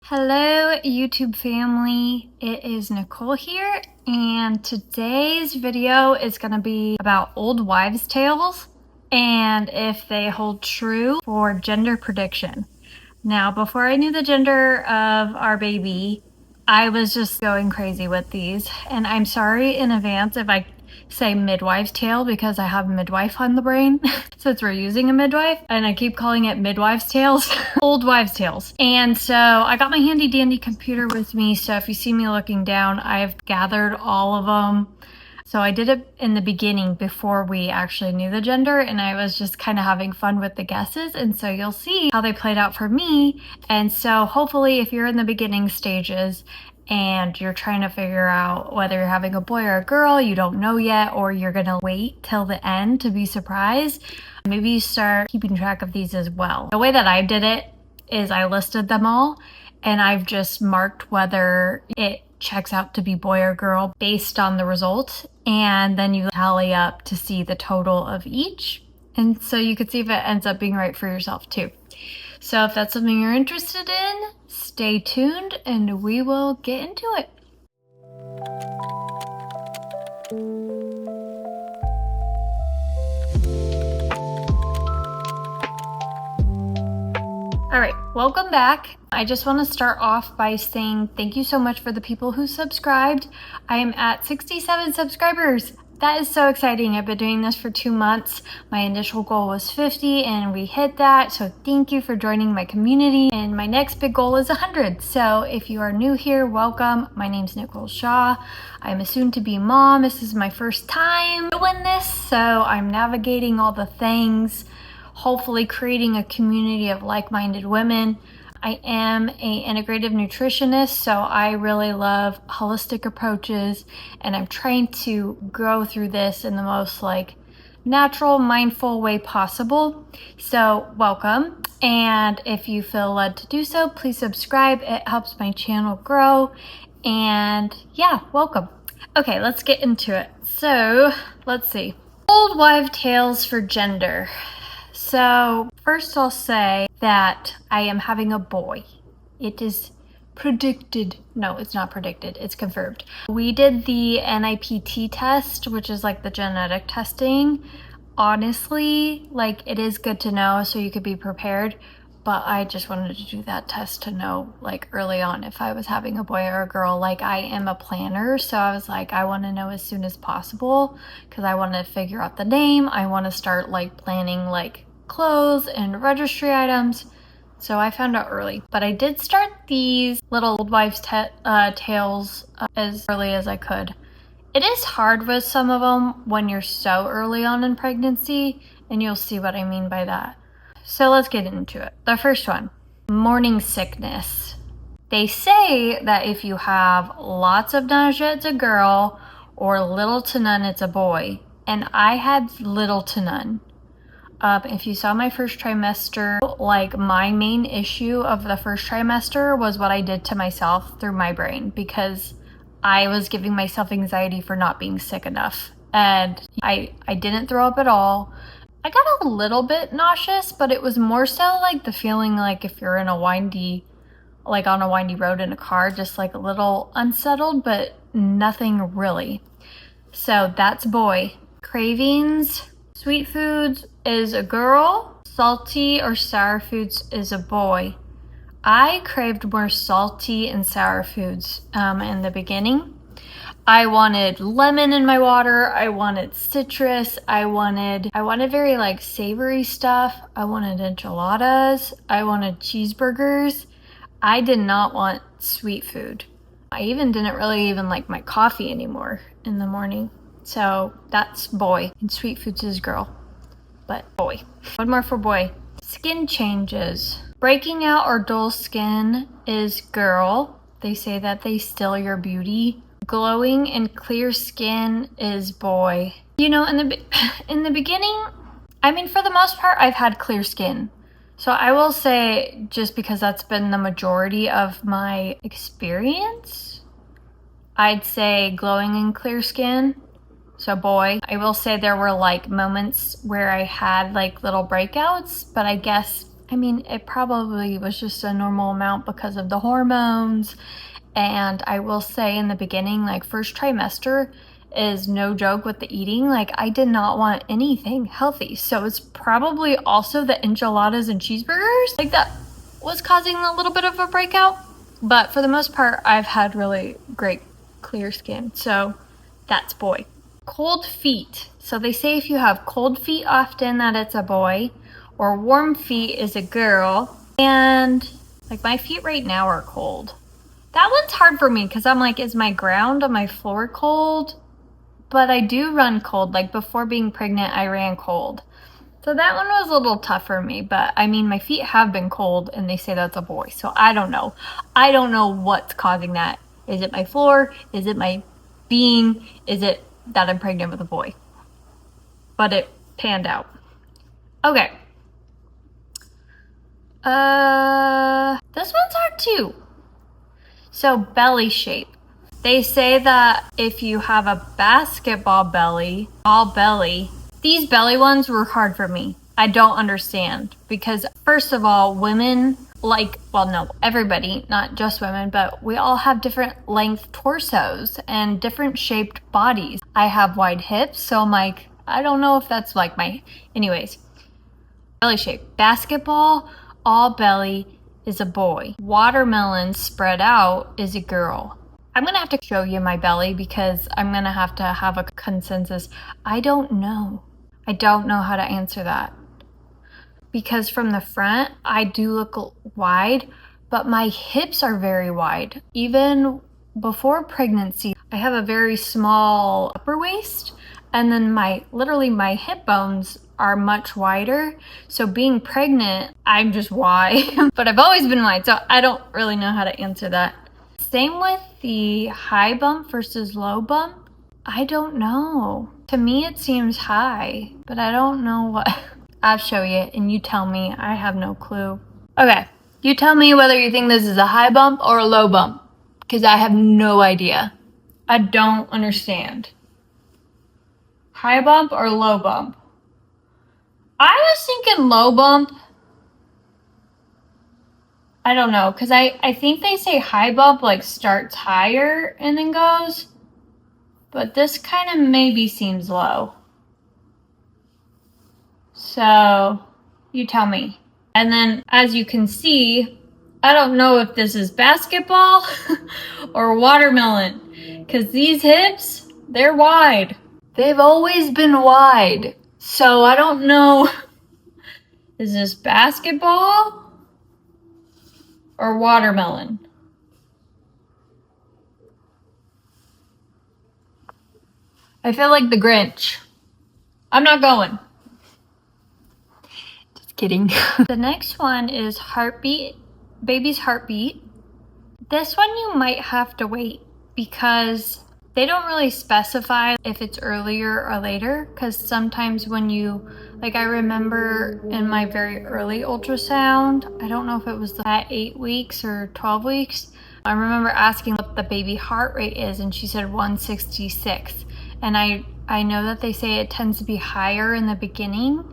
Hello YouTube family, it is Nicole here, and today's video is going to be about old wives' tales and if they hold true for gender prediction. Now, before I knew the gender of our baby, I was just going crazy with these, and I'm sorry in advance if I say midwife's tale because I have midwife on the brain since we're using a midwife, and I keep calling it midwife's tales. Old wives' tales. And so I got my handy dandy computer with me, so if you see me looking down, I've gathered all of them. So I did it in the beginning before we actually knew the gender, and I was just kind of having fun with the guesses, and so you'll see how they played out for me. And so hopefully if you're in the beginning stages and you're trying to figure out whether you're having a boy or a girl, you don't know yet, or you're gonna wait till the end to be surprised, maybe you start keeping track of these as well. The way that I did it is I listed them all, and I've just marked whether it checks out to be boy or girl based on the result, and then you tally up to see the total of each, and so you could see if it ends up being right for yourself too. So if that's something you're interested in, stay tuned and we will get into it. All right, welcome back. I just want to start off by saying thank you so much for the people who subscribed. I am at 67 subscribers. That is so exciting. I've been doing this for 2 months. My initial goal was 50 and we hit that. So thank you for joining my community. And my next big goal is 100. So if you are new here, welcome. My name's Nicole Shaw. I'm a soon-to-be mom. This is my first time doing this, so I'm navigating all the things, hopefully creating a community of like-minded women. I am an integrative nutritionist, so I really love holistic approaches, and I'm trying to go through this in the most natural, mindful way possible. So welcome, and if you feel led to do so, please subscribe. It helps my channel grow, and yeah, welcome. Okay, let's get into it. So let's see. Old wife tales for gender. So first I'll say that I am having a boy. It is predicted. No, it's not predicted. It's confirmed. We did the NIPT test, which is like the genetic testing. Honestly, it is good to know so you could be prepared, but I just wanted to do that test to know early on if I was having a boy or a girl. I am a planner, so I was I want to know as soon as possible because I want to figure out the name. I want to start planning clothes and registry items, so I found out early. But I did start these little old wives tales as early as I could. It is hard with some of them when you're so early on in pregnancy, and you'll see what I mean by that. So let's get into it. The first one, morning sickness. They say that if you have lots of nausea, it's a girl, or little to none, it's a boy. And I had little to none. If you saw my first trimester, my main issue of the first trimester was what I did to myself through my brain, because I was giving myself anxiety for not being sick enough. And I didn't throw up at all. I got a little bit nauseous, but it was more so the feeling if you're in a windy, on a windy road in a car, just a little unsettled, but nothing really. So that's boy. Cravings, sweet foods is a girl. Salty or sour foods is a boy. I craved more salty and sour foods in the beginning. I wanted lemon in my water. I wanted citrus. I wanted very savory stuff. I wanted enchiladas. I wanted cheeseburgers. I did not want sweet food. I even didn't really even like my coffee anymore in the morning. So that's boy, and sweet foods is girl, but boy. One more for boy. Skin changes. Breaking out or dull skin is girl. They say that they steal your beauty. Glowing and clear skin is boy. You know, in the beginning, I mean, for the most part, I've had clear skin. So I will say, just because that's been the majority of my experience, I'd say glowing and clear skin. So boy. I will say there were moments where I had little breakouts, but I guess I mean, it probably was just a normal amount because of the hormones. And I will say in the beginning, like first trimester is no joke with the eating. Like I did not want anything healthy. So it's probably also the enchiladas and cheeseburgers like that was causing a little bit of a breakout. But for the most part, I've had really great clear skin. So that's boy. Cold feet. So they say if you have cold feet often that it's a boy, or warm feet is a girl. And like my feet right now are cold. That one's hard for me because I'm like, is my ground on my floor cold? But I do run cold. Like before being pregnant, I ran cold. So that one was a little tough for me. But I mean, my feet have been cold and they say that's a boy. So I don't know. I don't know what's causing that. Is it my floor? Is it my being? Is it that I'm pregnant with a boy? But it panned out. Okay. This one's hard too. So belly shape. They say that if you have a basketball belly, all belly, these belly ones were hard for me. I don't understand because first of all, women everybody, not just women, but we all have different length torsos and different shaped bodies. I have wide hips, so I'm like, I don't know if that's like anyways. Belly shape. Basketball, all belly is a boy. Watermelon spread out is a girl. I'm gonna have to show you my belly because I'm gonna have to have a consensus. I don't know. I don't know how to answer that. Because from the front, I do look wide, but my hips are very wide. Even before pregnancy, I have a very small upper waist, and then my hip bones are much wider. So being pregnant, I'm just wide, but I've always been wide, so I don't really know how to answer that. Same with the high bump versus low bump. I don't know. To me, it seems high, but I don't know what. I'll show you and you tell me. I have no clue. Okay, you tell me whether you think this is a high bump or a low bump, because I have no idea. I don't understand. High bump or low bump? I was thinking low bump. I don't know, because I think they say high bump like starts higher and then goes, but this kind of maybe seems low. So you tell me. And then as you can see, I don't know if this is basketball or watermelon, because these hips, they're wide. They've always been wide. So I don't know, is this basketball or watermelon? I feel like the Grinch. I'm not going. Just kidding. The next one is heartbeat, baby's heartbeat. This one you might have to wait because they don't really specify if it's earlier or later, because sometimes when you, like I remember in my very early ultrasound, I don't know if it was at 8 weeks or 12 weeks, I remember asking what the baby heart rate is and she said 166. And I know that they say it tends to be higher in the beginning.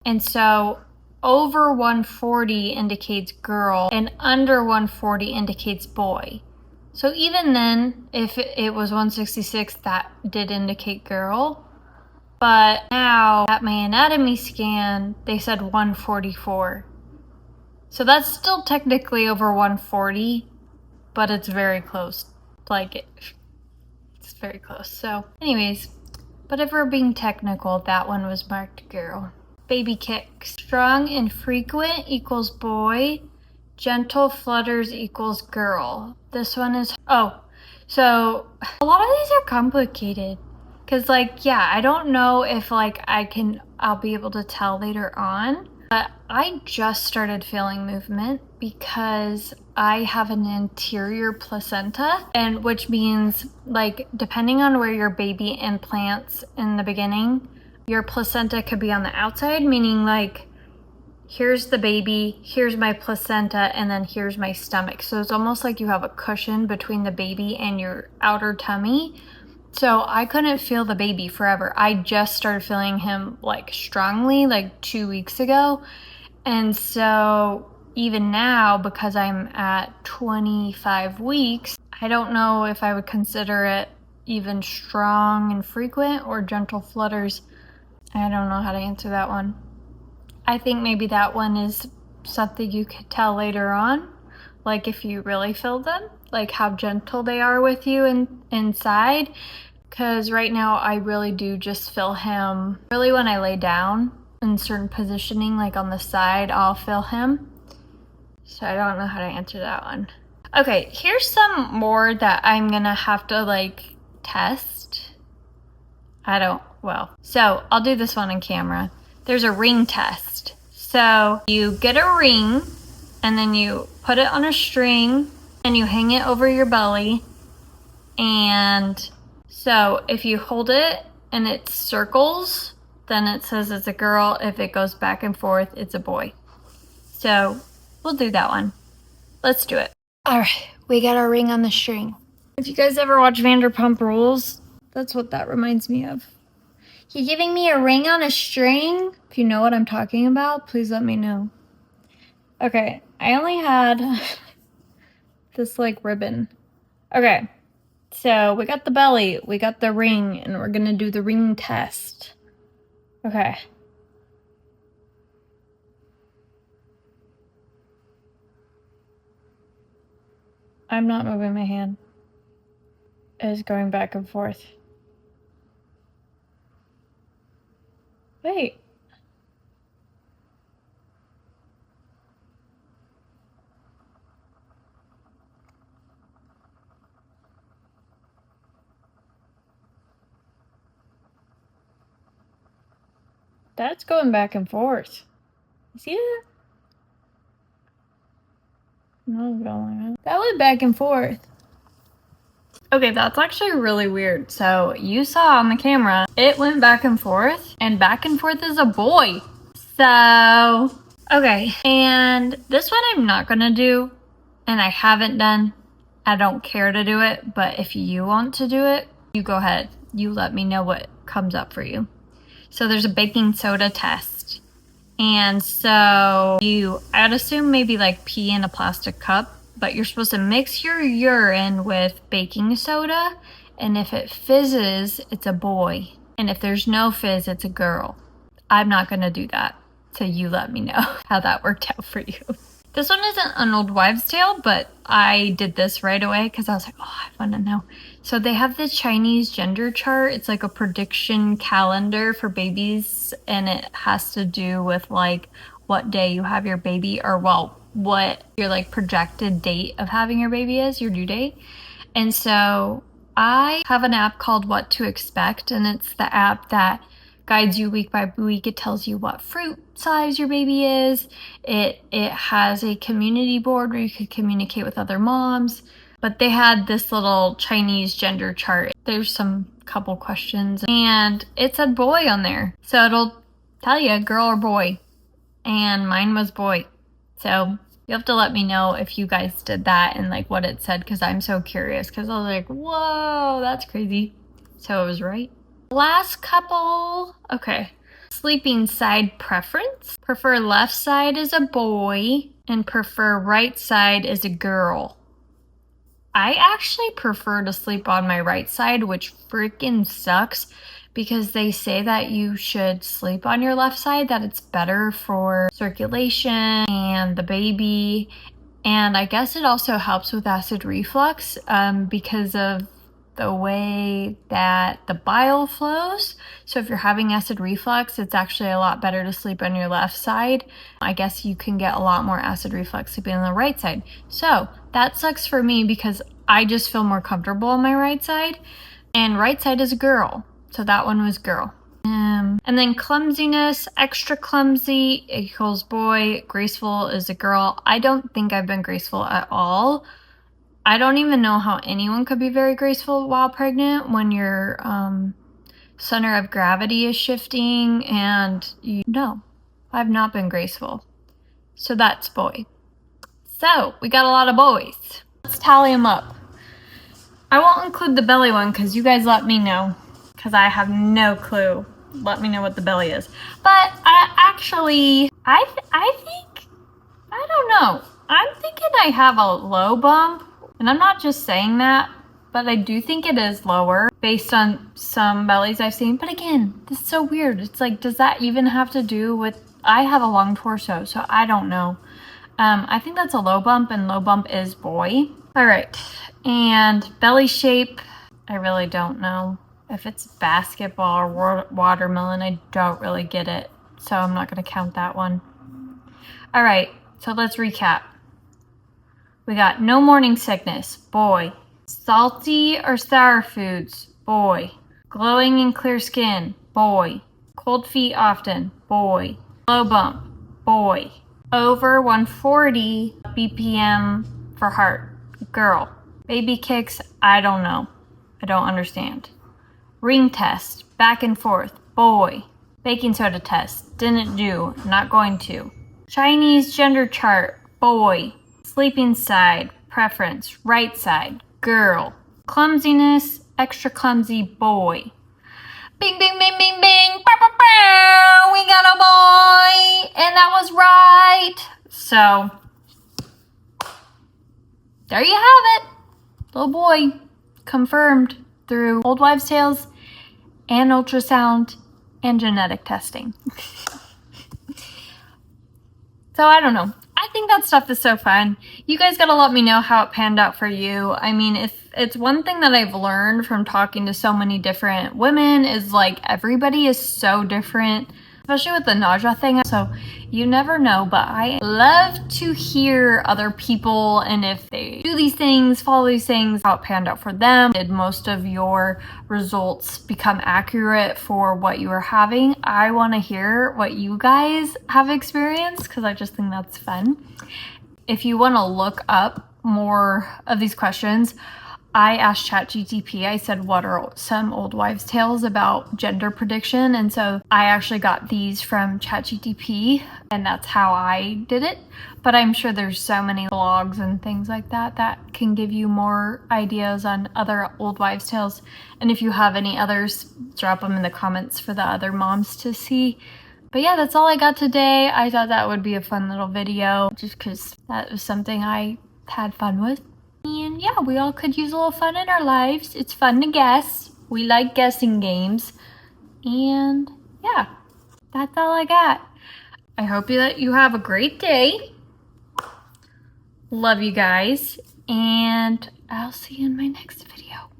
And so over 140 indicates girl and under 140 indicates boy. So even then, if it was 166, that did indicate girl. But now at my anatomy scan, they said 144. So that's still technically over 140, but it's very close. It's very close. So anyways, but if we're being technical, that one was marked girl. Baby kick. Strong and frequent equals boy. Gentle flutters equals girl. This one is, so a lot of these are complicated. Cause I don't know if I'll be able to tell later on, but I just started feeling movement because I have an anterior placenta, and which means depending on where your baby implants in the beginning, your placenta could be on the outside, meaning here's the baby, here's my placenta, and then here's my stomach. So it's almost like you have a cushion between the baby and your outer tummy. So I couldn't feel the baby forever. I just started feeling him strongly 2 weeks ago. And so even now, because I'm at 25 weeks, I don't know if I would consider it even strong and frequent or gentle flutters. I don't know how to answer that one. I think maybe that one is something you could tell later on, like if you really feel them, like how gentle they are with you inside. Because right now I really do just feel him. Really, when I lay down in certain positioning, like on the side, I'll feel him. So I don't know how to answer that one. Okay, here's some more that I'm gonna have to like test. So I'll do this one on camera. There's a ring test. So you get a ring and then you put it on a string and you hang it over your belly. And so if you hold it and it circles, then it says it's a girl. If it goes back and forth, it's a boy. So we'll do that one. Let's do it. All right, we got our ring on the string. If you guys ever watch Vanderpump Rules, that's what that reminds me of. You giving me a ring on a string? If you know what I'm talking about, please let me know. Okay, I only had this like ribbon. Okay, so we got the belly, we got the ring, and we're gonna do the ring test. Okay. I'm not moving my hand. It is going back and forth. Wait. That's going back and forth. You see that? No, going. That went back and forth. Okay, that's actually really weird. So you saw on the camera, it went back and forth is a boy. So, okay. And this one I'm not gonna do, and I haven't done. I don't care to do it, but if you want to do it, you go ahead. You let me know what comes up for you. So there's a baking soda test. And so I'd assume maybe like pee in a plastic cup, but you're supposed to mix your urine with baking soda. And if it fizzes, it's a boy. And if there's no fizz, it's a girl. I'm not gonna do that. So you let me know how that worked out for you. This one isn't an old wives' tale, but I did this right away because I was like, oh, I want to know. So they have the Chinese gender chart. It's like a prediction calendar for babies, and it has to do with like what day you have your baby, or well, what your like projected date of having your baby is, your due date. And so I have an app called What to Expect, and it's the app that guides you week by week. It tells you what fruit size your baby is. It has a community board where you could communicate with other moms. But they had this little Chinese gender chart. There's some couple questions, and it said boy on there. So it'll tell you girl or boy. And mine was boy. So you have to let me know if you guys did that and like what it said, because I'm so curious, because I was like, whoa, that's crazy. So it was right. Last couple. Okay. Sleeping side preference. Prefer left side as a boy and prefer right side as a girl. I actually prefer to sleep on my right side, which freaking sucks, because they say that you should sleep on your left side, that it's better for circulation and the baby. And I guess it also helps with acid reflux because of the way that the bile flows. So if you're having acid reflux, it's actually a lot better to sleep on your left side. I guess you can get a lot more acid reflux sleeping on the right side. So that sucks for me because I just feel more comfortable on my right side. And right side is a girl. So that one was girl. And then clumsiness, extra clumsy equals boy, graceful is a girl. I don't think I've been graceful at all. I don't even know how anyone could be very graceful while pregnant when your center of gravity is shifting, and no, I've not been graceful. So that's boy. So we got a lot of boys. Let's tally them up. I won't include the belly one because you guys let me know, because I have no clue. let me know what the belly is. But I think, I don't know. I'm thinking I have a low bump, and I'm not just saying that, but I do think it is lower based on some bellies I've seen. But again, this is so weird. It's like, does that even have to do with, I have a long torso, so I don't know. I think that's a low bump, and low bump is boy. All right, and belly shape, I really don't know. If it's basketball or watermelon, I don't really get it. So I'm not gonna count that one. All right, so let's recap. We got no morning sickness, boy. Salty or sour foods, boy. Glowing and clear skin, boy. Cold feet often, boy. Low bump, boy. Over 140 BPM for heart, girl. Baby kicks, I don't know. I don't understand. Ring test, back and forth, boy. Baking soda test, didn't do, not going to. Chinese gender chart, boy. Sleeping side, preference, right side, girl. Clumsiness, extra clumsy, boy. Bing, bing, bing, bing, bing. Bow, bow, bow. We got a boy. And that was right. So, there you have it. Little boy. Confirmed through Old Wives' Tales and ultrasound and genetic testing. So I don't know. I think that stuff is so fun. You guys gotta let me know how it panned out for you. I mean, if it's one thing that I've learned from talking to so many different women is like everybody is so different, especially with the nausea thing. So you never know, but I love to hear other people and if they do these things, follow these things, how it panned out for them. Did most of your results become accurate for what you were having? I want to hear what you guys have experienced because I just think that's fun. If you want to look up more of these questions, I asked ChatGPT, I said, what are some old wives' tales about gender prediction? And so I actually got these from ChatGPT, and that's how I did it. But I'm sure there's so many blogs and things like that that can give you more ideas on other old wives' tales. And if you have any others, drop them in the comments for the other moms to see. But yeah, that's all I got today. I thought that would be a fun little video just because that was something I had fun with. And yeah, we all could use a little fun in our lives. It's fun to guess. We like guessing games. And yeah, that's all I got. I hope that you have a great day. Love you guys. And I'll see you in my next video.